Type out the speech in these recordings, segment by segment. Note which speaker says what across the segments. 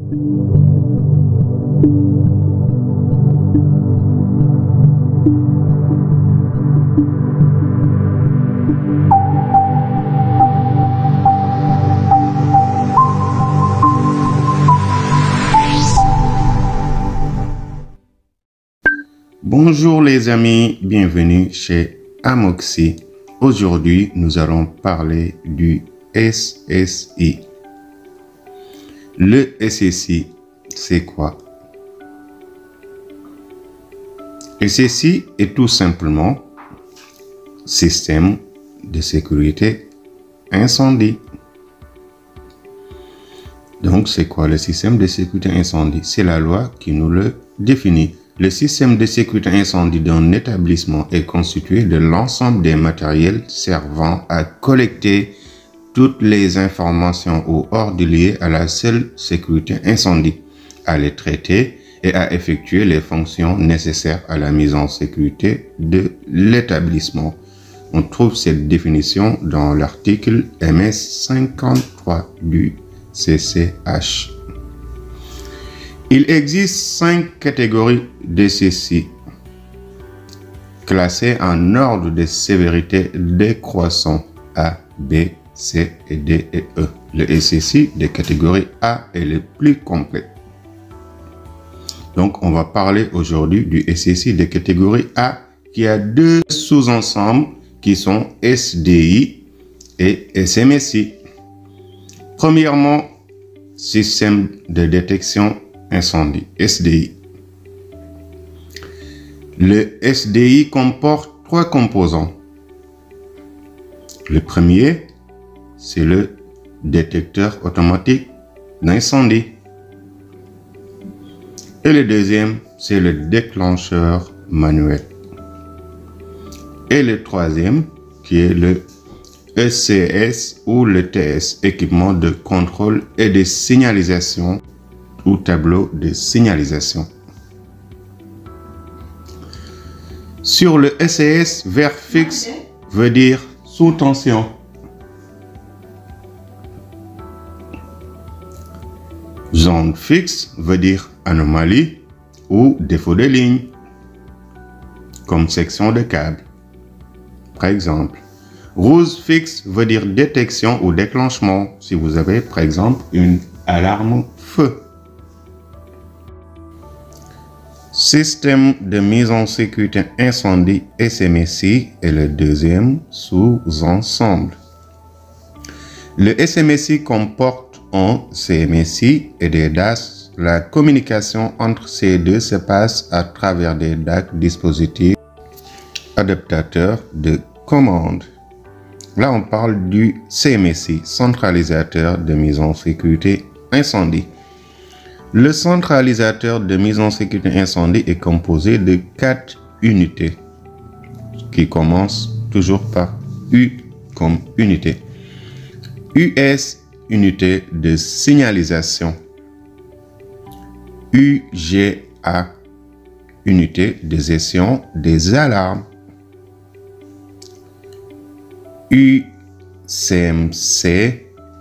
Speaker 1: Bonjour les amis, bienvenue chez Amoxy. Aujourd'hui, nous allons parler du SSI. Le SSI, c'est quoi? SSI est tout simplement système de sécurité incendie. Donc, c'est quoi le système de sécurité incendie? C'est la loi qui nous le définit. Le système de sécurité incendie d'un établissement est constitué de l'ensemble des matériels servant à collecter toutes les informations ou ordres liés à la seule sécurité incendie, à les traiter et à effectuer les fonctions nécessaires à la mise en sécurité de l'établissement. On trouve cette définition dans l'article MS 53 du CCH. Il existe 5 catégories de SSI, classées en ordre de sévérité décroissant A, B, C, et D et E. Le SSI de catégorie A est le plus complet. Donc, on va parler aujourd'hui du SSI de catégorie A qui a 2 sous-ensembles qui sont SDI et SMSI. Premièrement, système de détection incendie, SDI. Le SDI comporte 3 composants. Le premier, c'est le détecteur automatique d'incendie. Et le deuxième, c'est le déclencheur manuel. Et le troisième, qui est le ECS ou le TS, équipement de contrôle et de signalisation ou tableau de signalisation. Sur le ECS, vert fixe veut dire sous tension. Zone fixe veut dire anomalie ou défaut de ligne, comme section de câble. Par exemple, rouge fixe veut dire détection ou déclenchement, si vous avez par exemple une alarme feu. Système de mise en sécurité incendie SMSI est le deuxième sous-ensemble. Le SMSI comporte un CMSI et des DAS. La communication entre ces deux se passe à travers des DAC, dispositifs adaptateurs de commande. Là, on parle du CMSI, centralisateur de mise en sécurité incendie. Le centralisateur de mise en sécurité incendie est composé de 4 unités qui commencent toujours par U comme unité. US, unité de signalisation. UGA, unité de gestion des alarmes. UCMC,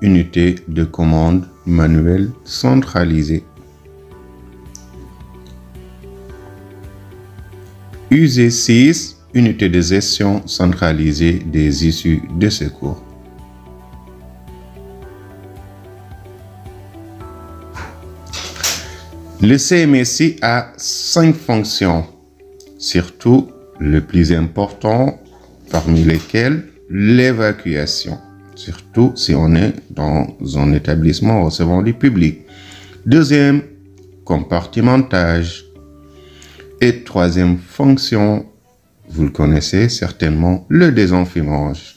Speaker 1: unité de commande manuelle centralisée. UG6, unité de gestion centralisée des issues de secours. Le CMSI a 5 fonctions, surtout le plus important parmi lesquelles l'évacuation, surtout si on est dans un établissement recevant du public. Deuxième, compartimentage. Et troisième fonction, vous le connaissez certainement, le désenfumage.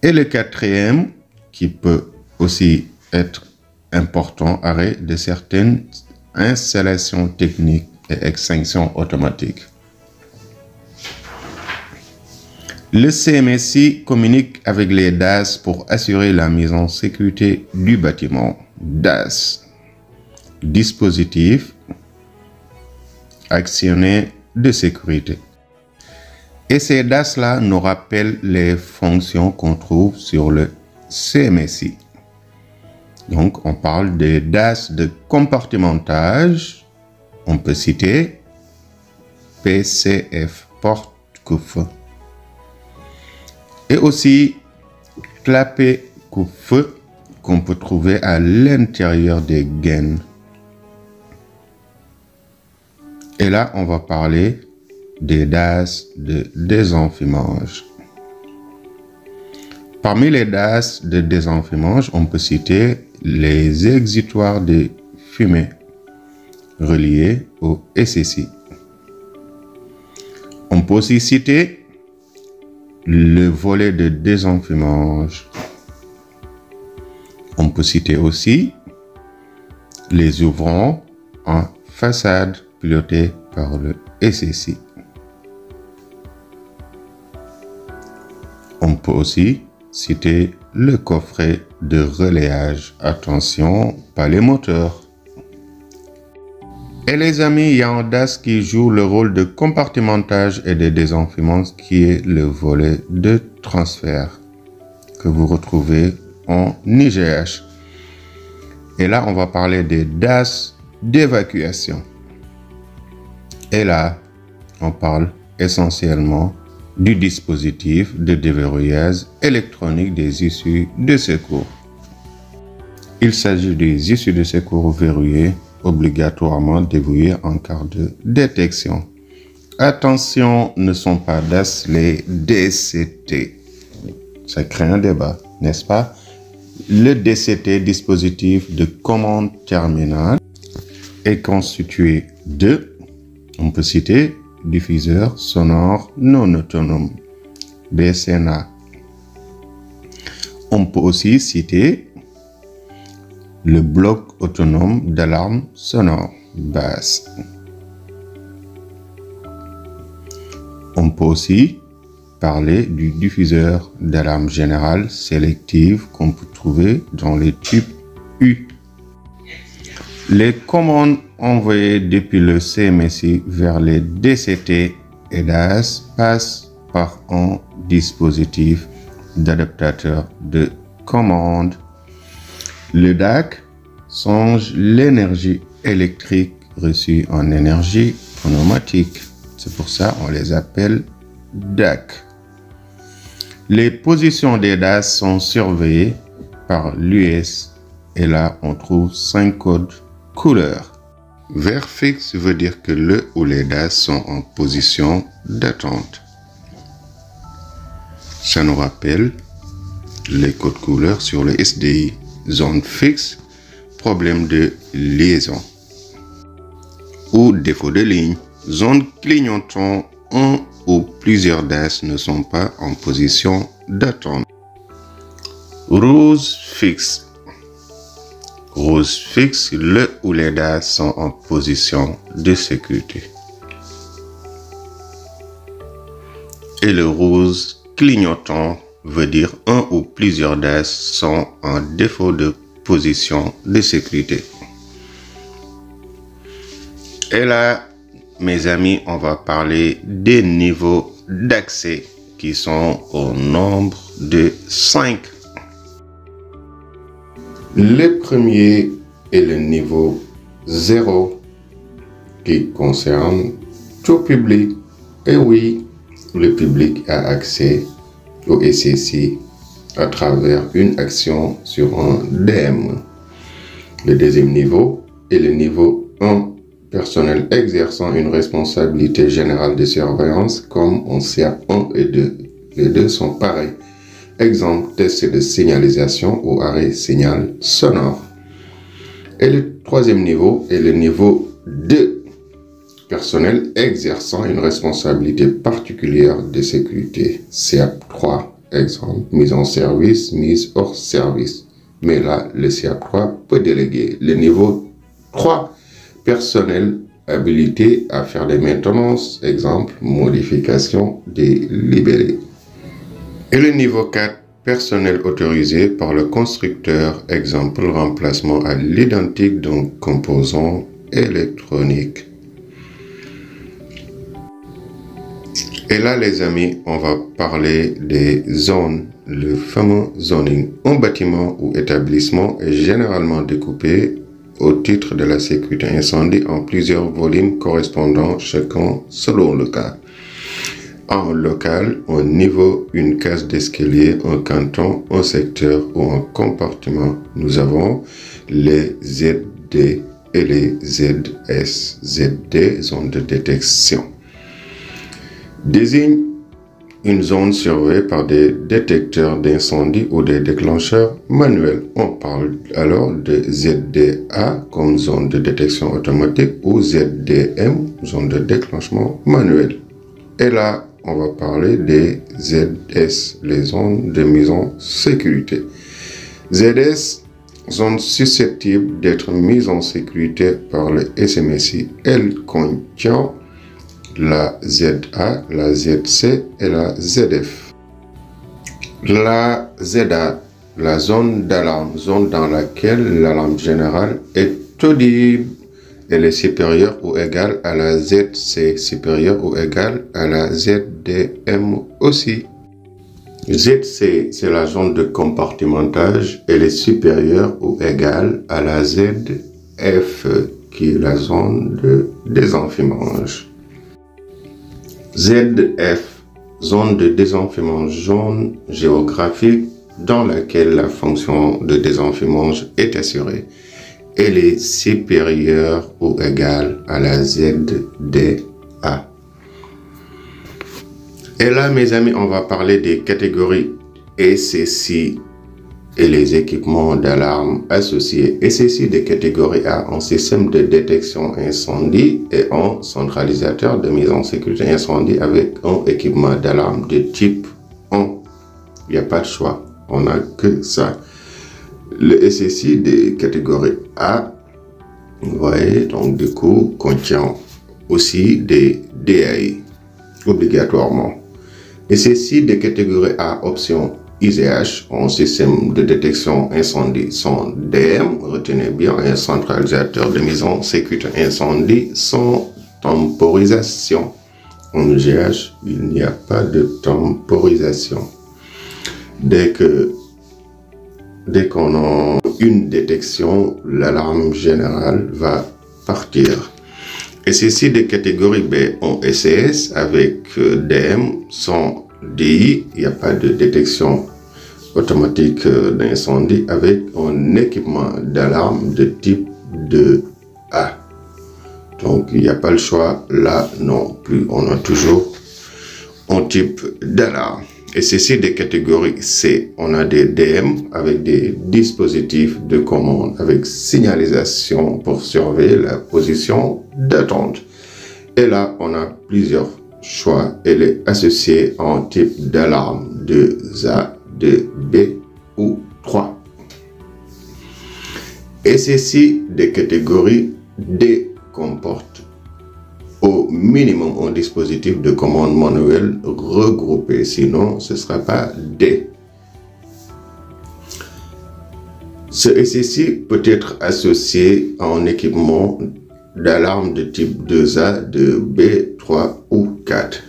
Speaker 1: Et le quatrième, qui peut aussi être important, arrêt de certaines installations techniques et extinction automatique. Le CMSI communique avec les DAS pour assurer la mise en sécurité du bâtiment. DAS, dispositif actionnaire de sécurité. Et ces DAS-là nous rappellent les fonctions qu'on trouve sur le CMSI. Donc, on parle des DAS de compartimentage. On peut citer PCF, porte-coupe-feu. Et aussi clapet coupe-feu qu'on peut trouver à l'intérieur des gaines. Et là, on va parler des DAS de désenfumage. Parmi les DAS de désenfumage, on peut citer les exutoires de fumée reliés au SSI. On peut aussi citer le volet de désenfumage. On peut citer aussi les ouvrants en façade pilotés par le SSI. On peut aussi citer le coffret de relayage. Attention, pas les moteurs. Et les amis, il y a un DAS qui joue le rôle de compartimentage et de désenfumage qui est le volet de transfert que vous retrouvez en IGH. Et là, on va parler des DAS d'évacuation. Et là, on parle essentiellement du dispositif de déverrouillage électronique des issues de secours. Il s'agit des issues de secours verrouillées, obligatoirement déverrouillées en cas de détection. Attention, ne sont pas DAS les DCT. Ça crée un débat, n'est-ce pas? Le DCT, dispositif de commande terminale, est constitué de, on peut citer, diffuseur sonore non autonome, DSNA. On peut aussi citer le bloc autonome d'alarme sonore, BAS. On peut aussi parler du diffuseur d'alarme générale sélective qu'on peut trouver dans les tubes U. Les commandes envoyées depuis le CMSI vers les DCT et DAS passent par un dispositif d'adaptateur de commande. Le DAC change l'énergie électrique reçue en énergie pneumatique. C'est pour ça qu'on les appelle DAC. Les positions des DAS sont surveillées par l'US et là on trouve 5 codes couleurs. Vert fixe veut dire que le ou les DAS sont en position d'attente. Ça nous rappelle les codes couleurs sur le SDI. Zone fixe, problème de liaison ou défaut de ligne. Zone clignotant, un ou plusieurs DAS ne sont pas en position d'attente. Rose fixe. Rose fixe, le ou les DAS sont en position de sécurité. Et le rose clignotant veut dire un ou plusieurs DAS sont en défaut de position de sécurité. Et là, mes amis, on va parler des niveaux d'accès qui sont au nombre de 5. Le premier est le niveau 0 qui concerne tout public. Et oui, le public a accès au SSI à travers une action sur un DM. Le deuxième niveau est le niveau 1, personnel exerçant une responsabilité générale de surveillance comme en CIAP 1 et 2. Les deux sont pareils. Exemple, test de signalisation ou arrêt signal sonore. Et le troisième niveau est le niveau 2, personnel exerçant une responsabilité particulière de sécurité. CIAP 3, exemple, mise en service, mise hors service. Mais là, le CIAP 3 peut déléguer. Le niveau 3, personnel habilité à faire des maintenances, exemple, modification des libellés. Et le niveau 4, personnel autorisé par le constructeur, exemple, remplacement à l'identique d'un composant électronique. Et là, les amis, on va parler des zones, le fameux zoning. Un bâtiment ou établissement est généralement découpé au titre de la sécurité incendie en plusieurs volumes correspondant chacun selon le cas. En local, un niveau, une case d'escalier, un canton, un secteur ou un compartiment. Nous avons les ZD et les ZS. ZD, zone de détection, désigne une zone surveillée par des détecteurs d'incendie ou des déclencheurs manuels. On parle alors de ZDA comme zone de détection automatique ou ZDM, zone de déclenchement manuel. Et là, on va parler des ZS, les zones de mise en sécurité. ZS, zone susceptible d'être mise en sécurité par le SMSI. Elle contient la ZA, la ZC et la ZF. La ZA, la zone d'alarme, zone dans laquelle l'alarme générale est audible. Elle est supérieure ou égale à la ZC, supérieure ou égale à la ZDM aussi. ZC, c'est la zone de compartimentage. Elle est supérieure ou égale à la ZF, qui est la zone de désenfumage. ZF, zone de désenfumage, zone géographique dans laquelle la fonction de désenfumage est assurée. Elle est supérieure ou égale à la ZDA. Et là, mes amis, on va parler des catégories SSI et les équipements d'alarme associés. SSI de catégorie A, un système de détection incendie et un centralisateur de mise en sécurité incendie avec un équipement d'alarme de type 1. Il n'y a pas de choix, on n'a que ça. Le SSI de catégorie A, vous voyez, donc du coup, contient aussi des DAI, obligatoirement. SSI de catégorie A, option ICH, un système de détection incendie sans DM, retenez bien, un centralisateur de mise en sécurité incendie sans temporisation. En GH, il n'y a pas de temporisation. Dès qu'on a une détection, l'alarme générale va partir. SSI de catégorie B, en SCS avec DM sans DI, il n'y a pas de détection automatique d'incendie avec un équipement d'alarme de type 2A. Donc il n'y a pas le choix là non plus, on a toujours un type d'alarme. Et ceci des catégories C, on a des DM avec des dispositifs de commande avec signalisation pour surveiller la position d'attente. Et là, on a plusieurs choix. Elle est associée en type d'alarme 2A, 2B ou 3. Et ceci des catégories D comporte au minimum un dispositif de commande manuel regroupé, sinon ce ne sera pas D. Ce SSI peut être associé à un équipement d'alarme de type 2A, 2B, 3 ou 4.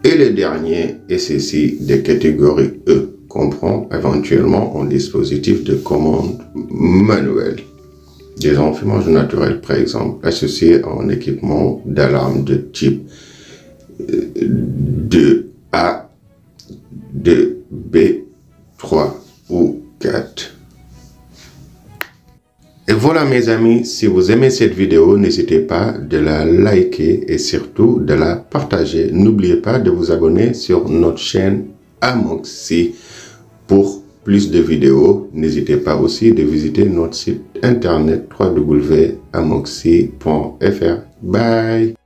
Speaker 1: Et le dernier SSI de catégorie E comprend éventuellement un dispositif de commande manuel. Désenfumage naturel, par exemple, associé à un équipement d'alarme de type 2A, 2B, 3 ou 4. Et voilà mes amis, si vous aimez cette vidéo, n'hésitez pas de la liker et surtout de la partager. N'oubliez pas de vous abonner sur notre chaîne Amoxy pour plus de vidéos. N'hésitez pas aussi de visiter notre site internet www.amoxy.fr. Bye!